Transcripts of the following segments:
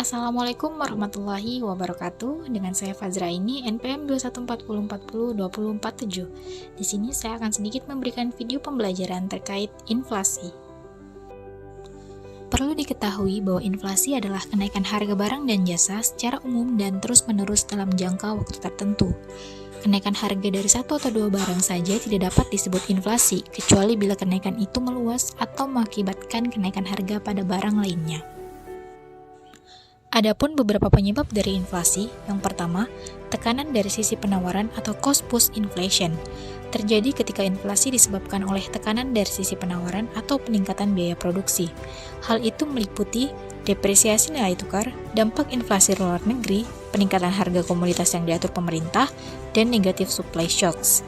Assalamualaikum warahmatullahi wabarakatuh. Dengan saya Fazra ini NPM 2140402047. Di sini saya akan sedikit memberikan video pembelajaran terkait inflasi. Perlu diketahui bahwa inflasi adalah kenaikan harga barang dan jasa secara umum dan terus-menerus dalam jangka waktu tertentu. Kenaikan harga dari satu atau dua barang saja tidak dapat disebut inflasi, kecuali bila kenaikan itu meluas atau mengakibatkan kenaikan harga pada barang lainnya. Adapun beberapa penyebab dari inflasi, yang pertama, tekanan dari sisi penawaran atau cost push inflation. Terjadi ketika inflasi disebabkan oleh tekanan dari sisi penawaran atau peningkatan biaya produksi. Hal itu meliputi depresiasi nilai tukar, dampak inflasi luar negeri, peningkatan harga komoditas yang diatur pemerintah, dan negative supply shocks.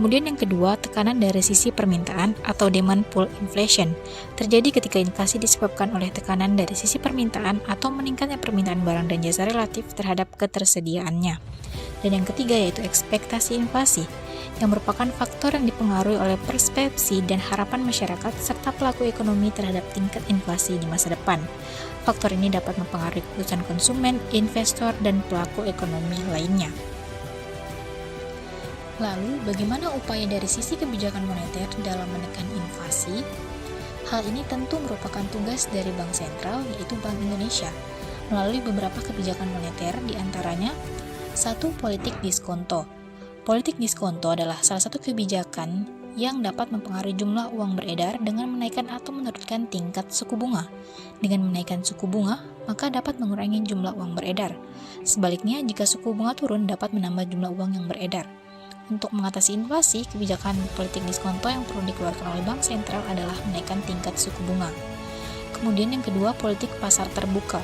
Kemudian yang kedua, tekanan dari sisi permintaan atau demand pull inflation. Terjadi ketika inflasi disebabkan oleh tekanan dari sisi permintaan atau meningkatnya permintaan barang dan jasa relatif terhadap ketersediaannya. Dan yang ketiga yaitu ekspektasi inflasi, yang merupakan faktor yang dipengaruhi oleh persepsi dan harapan masyarakat serta pelaku ekonomi terhadap tingkat inflasi di masa depan. Faktor ini dapat mempengaruhi keputusan konsumen, investor, dan pelaku ekonomi lainnya. Lalu, bagaimana upaya dari sisi kebijakan moneter dalam menekan inflasi? Hal ini tentu merupakan tugas dari Bank Sentral, yaitu Bank Indonesia, melalui beberapa kebijakan moneter, diantaranya 1. Politik diskonto. Politik diskonto adalah salah satu kebijakan yang dapat mempengaruhi jumlah uang beredar dengan menaikkan atau menurunkan tingkat suku bunga. Dengan menaikkan suku bunga, maka dapat mengurangi jumlah uang beredar. Sebaliknya, jika suku bunga turun, dapat menambah jumlah uang yang beredar. Untuk mengatasi inflasi, kebijakan politik diskonto yang perlu dikeluarkan oleh Bank Sentral adalah menaikkan tingkat suku bunga. Kemudian yang kedua, politik pasar terbuka.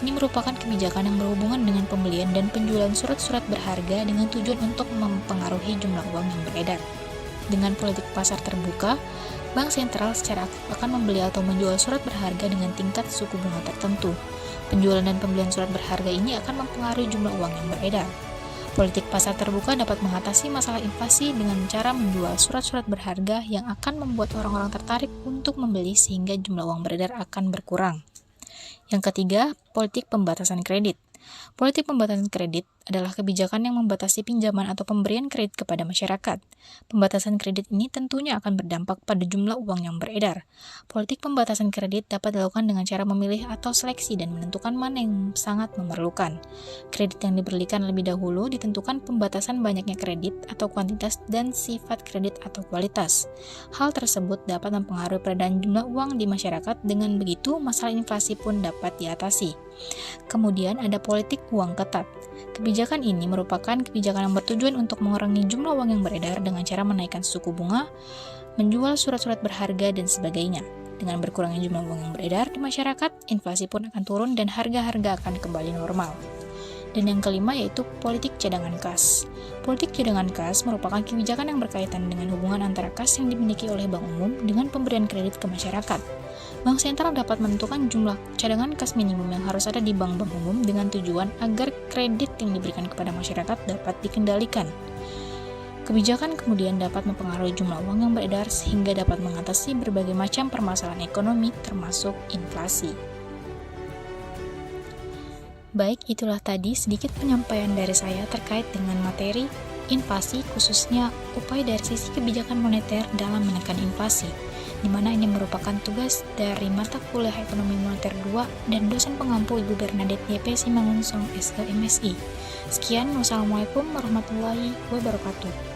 Ini merupakan kebijakan yang berhubungan dengan pembelian dan penjualan surat-surat berharga dengan tujuan untuk mempengaruhi jumlah uang yang beredar. Dengan politik pasar terbuka, Bank Sentral secara aktif akan membeli atau menjual surat berharga dengan tingkat suku bunga tertentu. Penjualan dan pembelian surat berharga ini akan mempengaruhi jumlah uang yang beredar. Politik pasar terbuka dapat mengatasi masalah inflasi dengan cara menjual surat-surat berharga yang akan membuat orang-orang tertarik untuk membeli sehingga jumlah uang beredar akan berkurang. Yang ketiga, politik pembatasan kredit. Politik pembatasan kredit adalah kebijakan yang membatasi pinjaman atau pemberian kredit kepada masyarakat. Pembatasan kredit ini tentunya akan berdampak pada jumlah uang yang beredar. Politik pembatasan kredit dapat dilakukan dengan cara memilih atau seleksi dan menentukan mana yang sangat memerlukan. Kredit yang diberikan lebih dahulu ditentukan pembatasan banyaknya kredit atau kuantitas dan sifat kredit atau kualitas. Hal tersebut dapat mempengaruhi peredaran jumlah uang di masyarakat, dengan begitu masalah inflasi pun dapat diatasi. Kemudian ada politik uang ketat. Kebijakan ini merupakan kebijakan yang bertujuan untuk mengurangi jumlah uang yang beredar dengan cara menaikkan suku bunga, menjual surat-surat berharga, dan sebagainya. Dengan berkurangnya jumlah uang yang beredar di masyarakat, inflasi pun akan turun dan harga-harga akan kembali normal. Dan yang kelima yaitu politik cadangan kas. Politik cadangan kas merupakan kebijakan yang berkaitan dengan hubungan antara kas yang dimiliki oleh bank umum dengan pemberian kredit ke masyarakat. Bank sentral dapat menentukan jumlah cadangan kas minimum yang harus ada di bank-bank umum dengan tujuan agar kredit yang diberikan kepada masyarakat dapat dikendalikan. Kebijakan kemudian dapat mempengaruhi jumlah uang yang beredar sehingga dapat mengatasi berbagai macam permasalahan ekonomi termasuk inflasi. Baik, itulah tadi sedikit penyampaian dari saya terkait dengan materi inflasi, khususnya upaya dari sisi kebijakan moneter dalam menekan inflasi, di mana ini merupakan tugas dari mata kuliah Ekonomi Moneter 2 dan dosen pengampu Ibu Bernadette YP Simangunsong SE MSI. Sekian, wassalamualaikum warahmatullahi wabarakatuh.